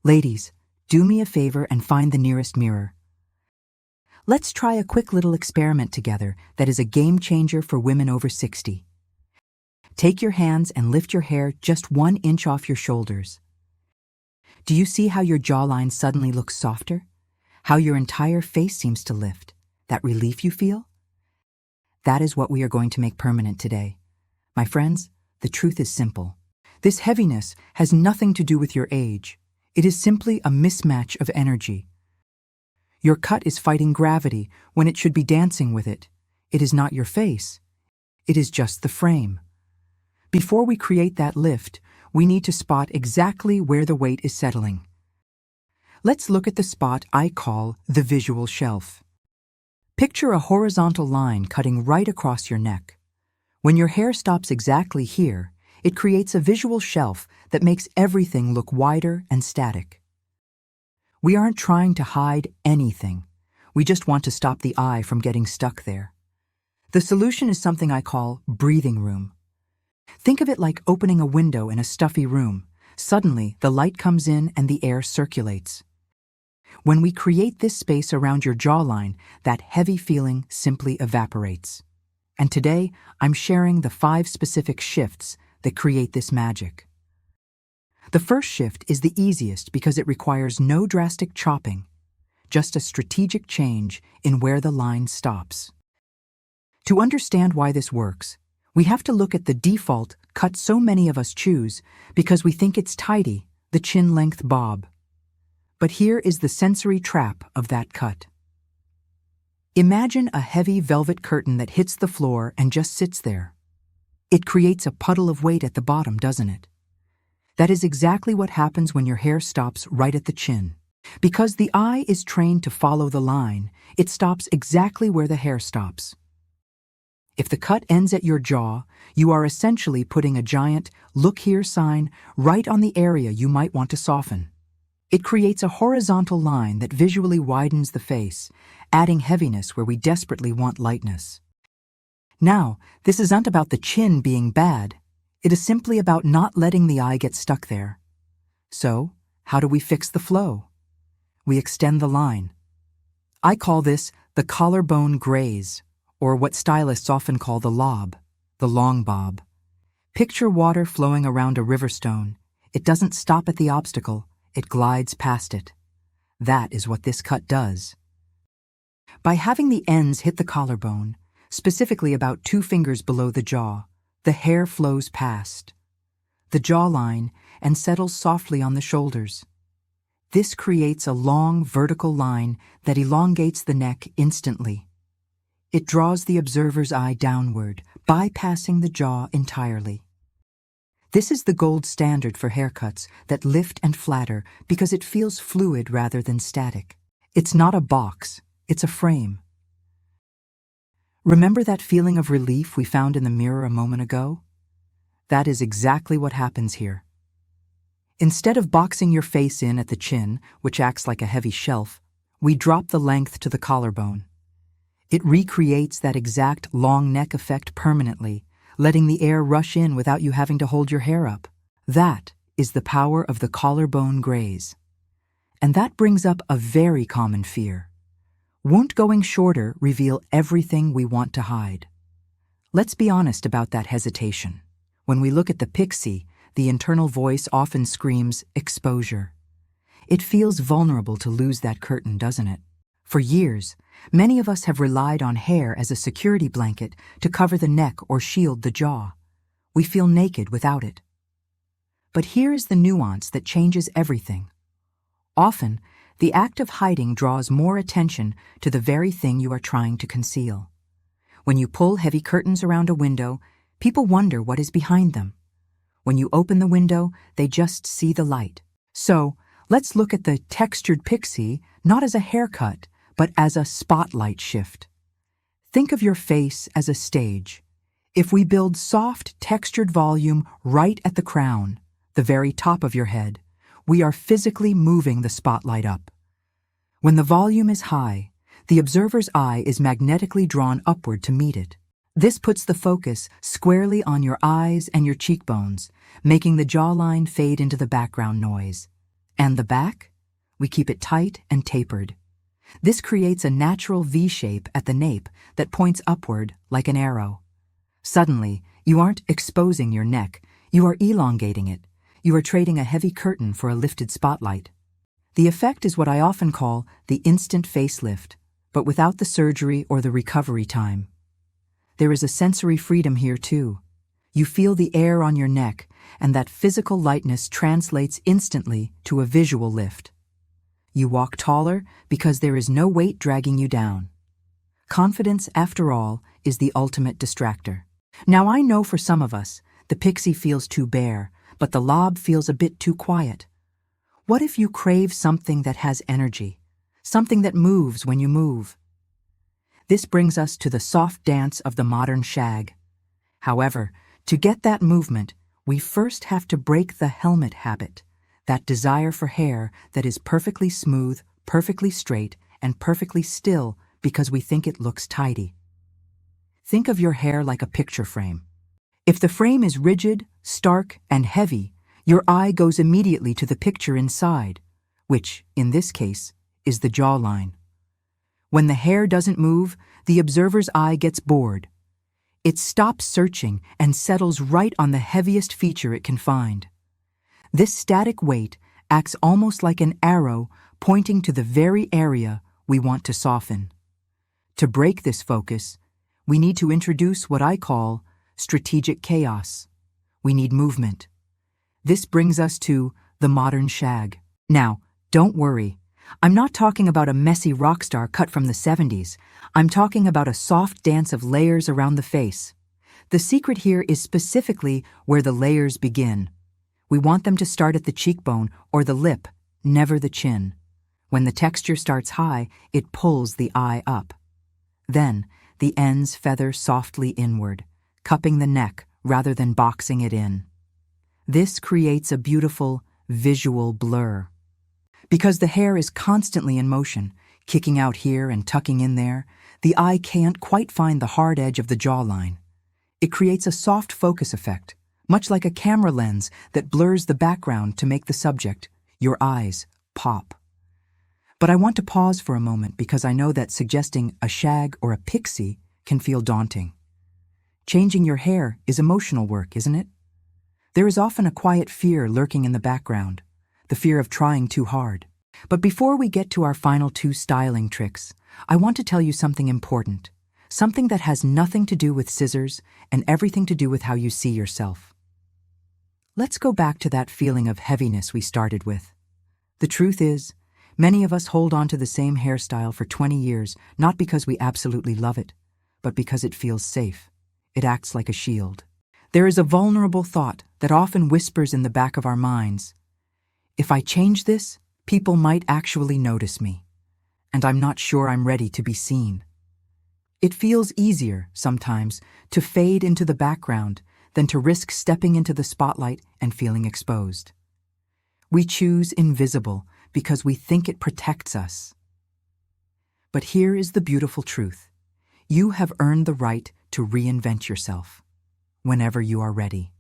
Ladies, do me a favor and find the nearest mirror. Let's try a quick little experiment together that is a game changer for women over 60. Take your hands and lift your hair just 1 inch off your shoulders. Do you see how your jawline suddenly looks softer? How your entire face seems to lift? That relief you feel? That is what we are going to make permanent today. My friends, the truth is simple. This heaviness has nothing to do with your age. It is simply a mismatch of energy. Your cut is fighting gravity when it should be dancing with it. It is not your face. It is just the frame. Before we create that lift, we need to spot exactly where the weight is settling. Let's look at the spot I call the visual shelf. Picture a horizontal line cutting right across your neck. When your hair stops exactly here, it creates a visual shelf that makes everything look wider and static. We aren't trying to hide anything. We just want to stop the eye from getting stuck there. The solution is something I call breathing room. Think of it like opening a window in a stuffy room. Suddenly, the light comes in and the air circulates. When we create this space around your jawline, that heavy feeling simply evaporates. And today, I'm sharing the 5 specific shifts that create this magic. The first shift is the easiest because it requires no drastic chopping, just a strategic change in where the line stops. To understand why this works, we have to look at the default cut so many of us choose because we think it's tidy, the chin-length bob. But here is the sensory trap of that cut. Imagine a heavy velvet curtain that hits the floor and just sits there. It creates a puddle of weight at the bottom, doesn't it? That is exactly what happens when your hair stops right at the chin. Because the eye is trained to follow the line, it stops exactly where the hair stops. If the cut ends at your jaw, you are essentially putting a giant "look here" sign right on the area you might want to soften. It creates a horizontal line that visually widens the face, adding heaviness where we desperately want lightness. Now, this isn't about the chin being bad. It is simply about not letting the eye get stuck there. So, how do we fix the flow? We extend the line. I call this the collarbone graze, or what stylists often call the lob, the long bob. Picture water flowing around a river stone. It doesn't stop at the obstacle, it glides past it. That is what this cut does. By having the ends hit the collarbone, specifically about 2 fingers below the jaw, the hair flows past the jawline and settles softly on the shoulders. This creates a long vertical line that elongates the neck instantly. It draws the observer's eye downward, bypassing the jaw entirely. This is the gold standard for haircuts that lift and flatter because it feels fluid rather than static. It's not a box, it's a frame. Remember that feeling of relief we found in the mirror a moment ago? That is exactly what happens here. Instead of boxing your face in at the chin, which acts like a heavy shelf, we drop the length to the collarbone. It recreates that exact long neck effect permanently, letting the air rush in without you having to hold your hair up. That is the power of the collarbone graze. And that brings up a very common fear. Won't going shorter reveal everything we want to hide? Let's be honest about that hesitation. When we look at the pixie, the internal voice often screams exposure. It feels vulnerable to lose that curtain, doesn't it? For years, many of us have relied on hair as a security blanket to cover the neck or shield the jaw. We feel naked without it. But here is the nuance that changes everything. Often, the act of hiding draws more attention to the very thing you are trying to conceal. When you pull heavy curtains around a window, people wonder what is behind them. When you open the window, they just see the light. So, let's look at the textured pixie not as a haircut, but as a spotlight shift. Think of your face as a stage. If we build soft, textured volume right at the crown, the very top of your head, we are physically moving the spotlight up. When the volume is high, the observer's eye is magnetically drawn upward to meet it. This puts the focus squarely on your eyes and your cheekbones, making the jawline fade into the background noise. And the back? We keep it tight and tapered. This creates a natural V shape at the nape that points upward like an arrow. Suddenly, you aren't exposing your neck, you are elongating it. You are trading a heavy curtain for a lifted spotlight. The effect is what I often call the instant facelift, but without the surgery or the recovery time. There is a sensory freedom here too. You feel the air on your neck, and that physical lightness translates instantly to a visual lift. You walk taller because there is no weight dragging you down. Confidence, after all, is the ultimate distractor. Now I know for some of us, the pixie feels too bare, but the lob feels a bit too quiet. What if you crave something that has energy, something that moves when you move? This brings us to the soft dance of the modern shag. However, to get that movement, we first have to break the helmet habit, that desire for hair that is perfectly smooth, perfectly straight, and perfectly still because we think it looks tidy. Think of your hair like a picture frame. If the frame is rigid, stark, and heavy, your eye goes immediately to the picture inside, which, in this case, is the jawline. When the hair doesn't move, the observer's eye gets bored. It stops searching and settles right on the heaviest feature it can find. This static weight acts almost like an arrow pointing to the very area we want to soften. To break this focus, we need to introduce what I call strategic chaos. We need movement. This brings us to the modern shag. Now, don't worry. I'm not talking about a messy rock star cut from the 70s. I'm talking about a soft dance of layers around the face. The secret here is specifically where the layers begin. We want them to start at the cheekbone or the lip, never the chin. When the texture starts high, it pulls the eye up. Then, the ends feather softly inward, cupping the neck rather than boxing it in. This creates a beautiful, visual blur. Because the hair is constantly in motion, kicking out here and tucking in there, the eye can't quite find the hard edge of the jawline. It creates a soft focus effect, much like a camera lens that blurs the background to make the subject, your eyes, pop. But I want to pause for a moment because I know that suggesting a shag or a pixie can feel daunting. Changing your hair is emotional work, isn't it? There is often a quiet fear lurking in the background, the fear of trying too hard. But before we get to our final 2 styling tricks, I want to tell you something important, something that has nothing to do with scissors and everything to do with how you see yourself. Let's go back to that feeling of heaviness we started with. The truth is, many of us hold on to the same hairstyle for 20 years, not because we absolutely love it, but because it feels safe. It acts like a shield. There is a vulnerable thought that often whispers in the back of our minds. If I change this, people might actually notice me, and I'm not sure I'm ready to be seen. It feels easier, sometimes, to fade into the background than to risk stepping into the spotlight and feeling exposed. We choose invisible because we think it protects us. But here is the beautiful truth. You have earned the right to reinvent yourself whenever you are ready.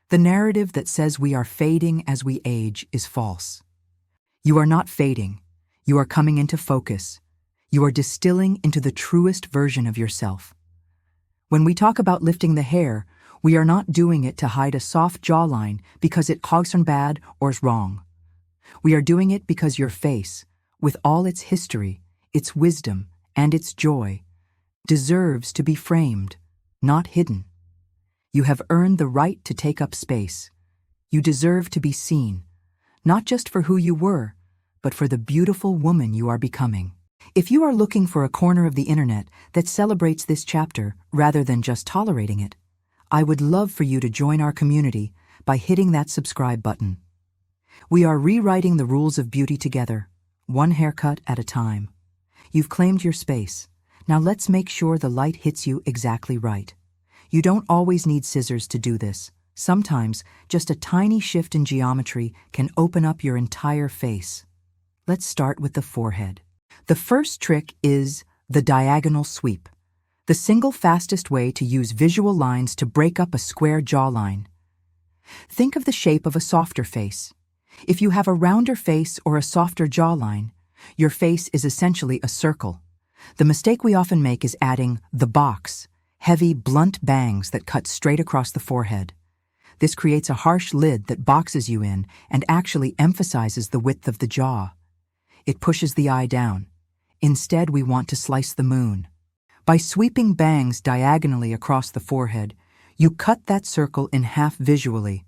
The narrative that says we are fading as we age is false. You are not fading. You are coming into focus. You are distilling into the truest version of yourself. When we talk about lifting the hair, we are not doing it to hide a soft jawline because it looks bad or is wrong. We are doing it because your face, with all its history, its wisdom, and its joy, deserves to be framed, not hidden. You have earned the right to take up space. You deserve to be seen, not just for who you were, but for the beautiful woman you are becoming. If you are looking for a corner of the internet that celebrates this chapter rather than just tolerating it, I would love for you to join our community by hitting that subscribe button. We are rewriting the rules of beauty together, one haircut at a time. You've claimed your space. Now let's make sure the light hits you exactly right. You don't always need scissors to do this. Sometimes, just a tiny shift in geometry can open up your entire face. Let's start with the forehead. The first trick is the diagonal sweep, the single fastest way to use visual lines to break up a square jawline. Think of the shape of a softer face. If you have a rounder face or a softer jawline, your face is essentially a circle. The mistake we often make is adding the box, heavy, blunt bangs that cut straight across the forehead. This creates a harsh lid that boxes you in and actually emphasizes the width of the jaw. It pushes the eye down. Instead, we want to slice the moon. By sweeping bangs diagonally across the forehead, you cut that circle in half visually.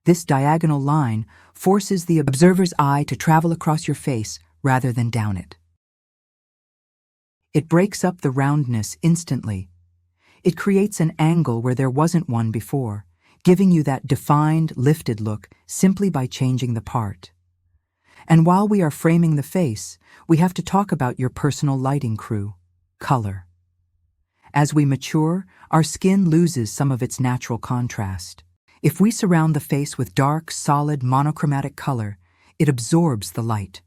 This diagonal line forces the observer's eye to travel across your face rather than down it. It breaks up the roundness instantly. It creates an angle where there wasn't one before, giving you that defined, lifted look simply by changing the part. And while we are framing the face, we have to talk about your personal lighting crew, color. As we mature, our skin loses some of its natural contrast. If we surround the face with dark, solid, monochromatic color, it absorbs the light.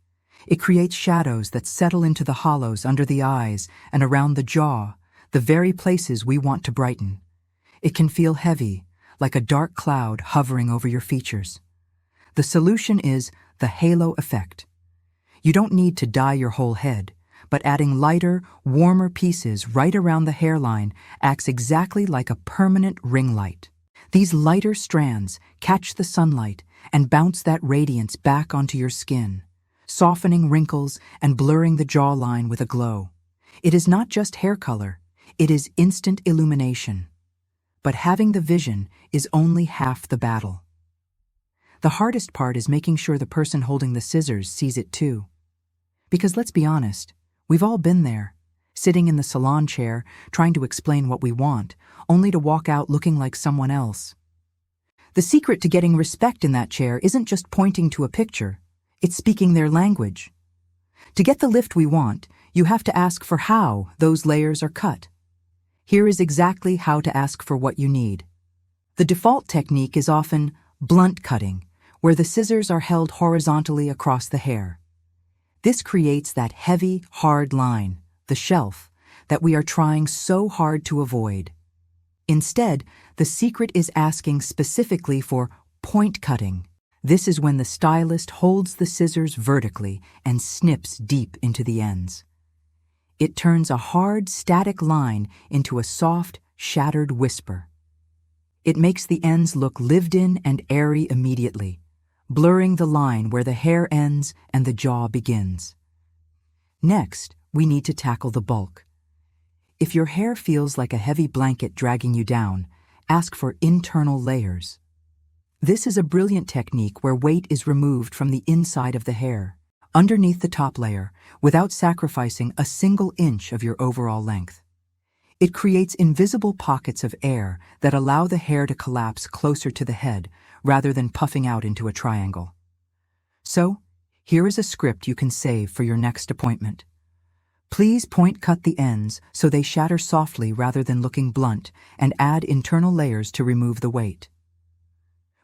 It creates shadows that settle into the hollows under the eyes and around the jaw, the very places we want to brighten. It can feel heavy, like a dark cloud hovering over your features. The solution is the halo effect. You don't need to dye your whole head, but adding lighter, warmer pieces right around the hairline acts exactly like a permanent ring light. These lighter strands catch the sunlight and bounce that radiance back onto your skin, softening wrinkles and blurring the jawline with a glow. It is not just hair color, it is instant illumination. But having the vision is only half the battle. The hardest part is making sure the person holding the scissors sees it too. Because let's be honest, we've all been there, sitting in the salon chair, trying to explain what we want, only to walk out looking like someone else. The secret to getting respect in that chair isn't just pointing to a picture, it's speaking their language. To get the lift we want, you have to ask for how those layers are cut. Here is exactly how to ask for what you need. The default technique is often blunt cutting, where the scissors are held horizontally across the hair. This creates that heavy, hard line, the shelf, that we are trying so hard to avoid. Instead, the secret is asking specifically for point cutting. This is when the stylist holds the scissors vertically and snips deep into the ends. It turns a hard, static line into a soft, shattered whisper. It makes the ends look lived in and airy immediately, blurring the line where the hair ends and the jaw begins. Next, we need to tackle the bulk. If your hair feels like a heavy blanket dragging you down, ask for internal layers. This is a brilliant technique where weight is removed from the inside of the hair, underneath the top layer, without sacrificing a single inch of your overall length. It creates invisible pockets of air that allow the hair to collapse closer to the head rather than puffing out into a triangle. So, here is a script you can save for your next appointment. Please point cut the ends so they shatter softly rather than looking blunt, and add internal layers to remove the weight.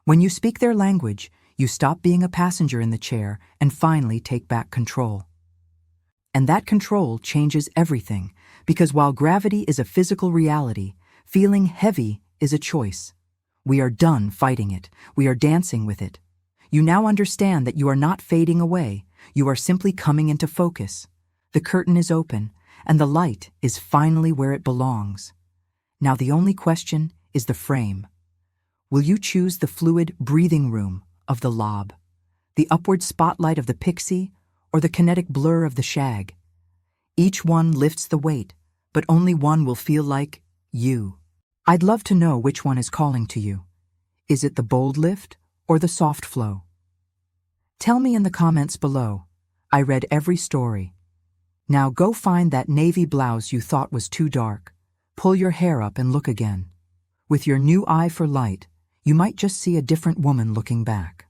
When you speak their language, you stop being a passenger in the chair and finally take back control. And that control changes everything, because while gravity is a physical reality, feeling heavy is a choice. We are done fighting it. We are dancing with it. You now understand that you are not fading away. You are simply coming into focus. The curtain is open, and the light is finally where it belongs. Now the only question is the frame. Will you choose the fluid breathing room of the lob, the upward spotlight of the pixie, or the kinetic blur of the shag? Each one lifts the weight, but only one will feel like you. I'd love to know which one is calling to you. Is it the bold lift or the soft flow? Tell me in the comments below. I read every story. Now go find that navy blouse you thought was too dark. Pull your hair up and look again. With your new eye for light, you might just see a different woman looking back.